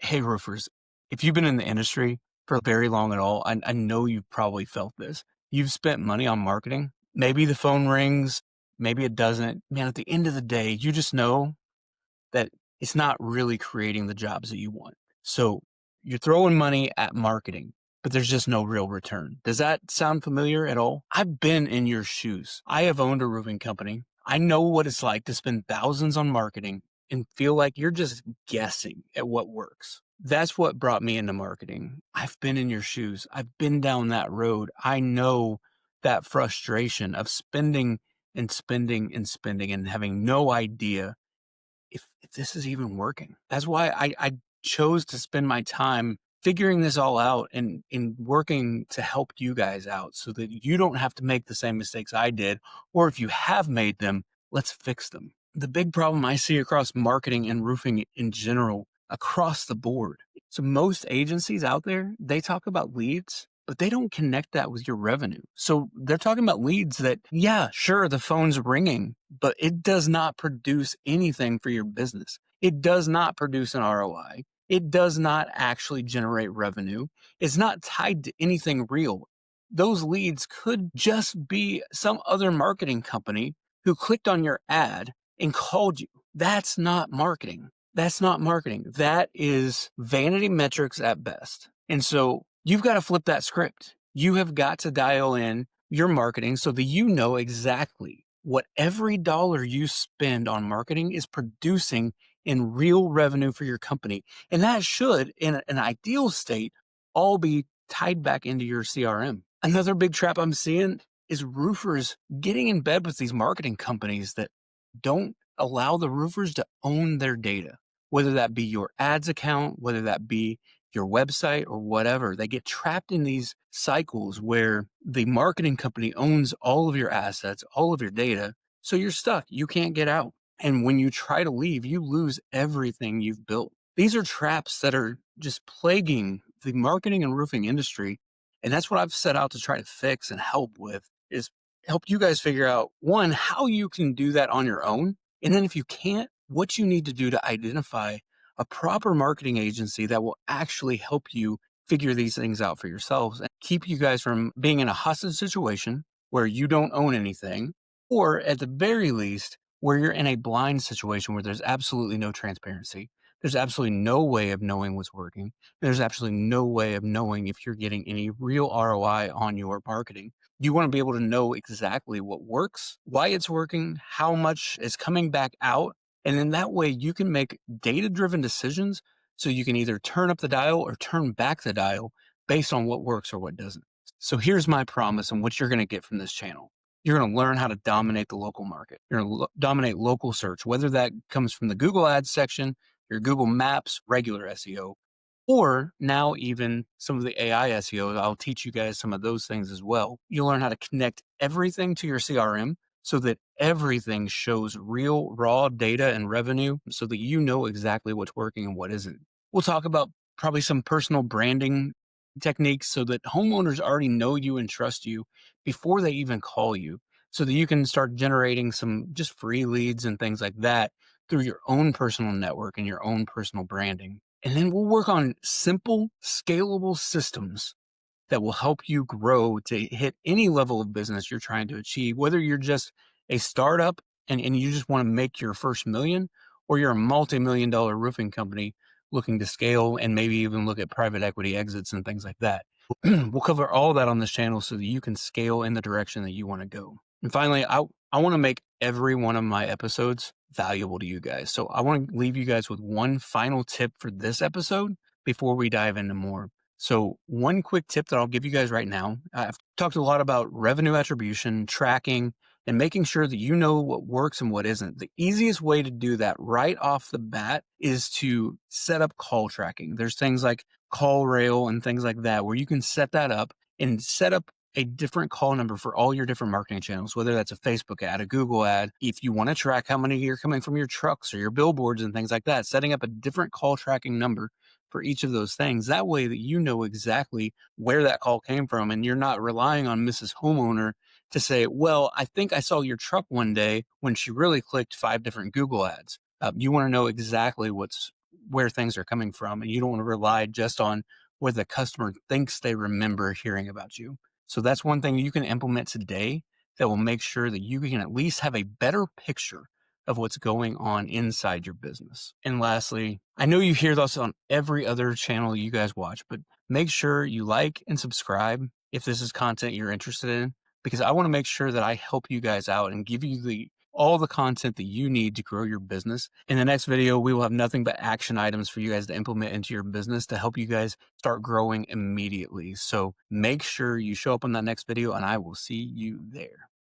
Hey, roofers, if you've been in the industry for very long at all, I know you've probably felt this. You've spent money on marketing. Maybe the phone rings, maybe it doesn't. Man, at the end of the day, you just know that it's not really creating the jobs that you want. So you're throwing money at marketing, but there's just no real return. Does that sound familiar at all? I've been in your shoes. I have owned a roofing company. I know what it's like to spend thousands on marketing and feel like you're just guessing at what works. That's what brought me into marketing. I've been in your shoes. I've been down that road. I know that frustration of spending and spending and spending and having no idea if this is even working. That's why I chose to spend my time figuring this all out and in working to help you guys out so that you don't have to make the same mistakes I did. Or if you have made them, let's fix them. The big problem I see across marketing and roofing in general, across the board. So most agencies out there, they talk about leads, but they don't connect that with your revenue. So they're talking about leads that, yeah, sure, the phone's ringing, but it does not produce anything for your business. It does not produce an ROI. It does not actually generate revenue. It's not tied to anything real. Those leads could just be some other marketing company who clicked on your ad and called you. That's not marketing. That's not marketing. That is vanity metrics at best. And so you've got to flip that script. You have got to dial in your marketing so that you know exactly what every dollar you spend on marketing is producing in real revenue for your company. And that should, in an ideal state, all be tied back into your CRM. Another big trap I'm seeing is roofers getting in bed with these marketing companies that don't allow the roofers to own their data, whether that be your ads account, whether that be your website or whatever. They get trapped in these cycles where the marketing company owns all of your assets, all of your data. So you're stuck. You can't get out. And when you try to leave, you lose everything you've built. These are traps that are just plaguing the marketing and roofing industry. And that's what I've set out to try to fix and help with is help you guys figure out one, how you can do that on your own. And then if you can't, what you need to do to identify a proper marketing agency that will actually help you figure these things out for yourselves and keep you guys from being in a hostage situation where you don't own anything, or at the very least, where you're in a blind situation where there's absolutely no transparency. There's absolutely no way of knowing what's working. There's absolutely no way of knowing if you're getting any real ROI on your marketing. You want to be able to know exactly what works, why it's working, how much is coming back out. And then that way you can make data-driven decisions so you can either turn up the dial or turn back the dial based on what works or what doesn't. So here's my promise and what you're going to get from this channel. You're going to learn how to dominate the local market. You're going to dominate local search, whether that comes from the Google Ads section, your Google Maps, regular SEO, or now even some of the AI SEO. I'll teach you guys some of those things as well. You'll learn how to connect everything to your CRM so that everything shows real raw data and revenue so that you know exactly what's working and what isn't. We'll talk about probably some personal branding techniques so that homeowners already know you and trust you before they even call you, so that you can start generating some just free leads and things like that through your own personal network and your own personal branding. And then we'll work on simple, scalable systems that will help you grow to hit any level of business you're trying to achieve, whether you're just a startup and you just want to make your first million, or you're a multi-million dollar roofing company looking to scale and maybe even look at private equity exits and things like that. We'll cover all that on this channel so that you can scale in the direction that you want to go. And finally, I want to make every one of my episodes valuable to you guys. So I want to leave you guys with one final tip for this episode before we dive into more. So one quick tip that I'll give you guys right now, I've talked a lot about revenue attribution, tracking, and making sure that you know what works and what isn't. The easiest way to do that right off the bat is to set up call tracking. There's things like call rail and things like that where you can set that up and set up a different call number for all your different marketing channels, whether that's a Facebook ad, a Google ad. If you want to track how many are coming from your trucks or your billboards and things like that, setting up a different call tracking number for each of those things. That way that you know exactly where that call came from and you're not relying on Mrs. Homeowner to say, well, I think I saw your truck one day when she really clicked 5 different Google ads. You want to know exactly what's where things are coming from, and you don't want to rely just on what the customer thinks they remember hearing about you. So that's one thing you can implement today that will make sure that you can at least have a better picture of what's going on inside your business. And lastly, I know you hear this on every other channel you guys watch, but make sure you like and subscribe if this is content you're interested in, because I want to make sure that I help you guys out and give you all the content that you need to grow your business. In the next video, we will have nothing but action items for you guys to implement into your business to help you guys start growing immediately. So make sure you show up on that next video, and I will see you there.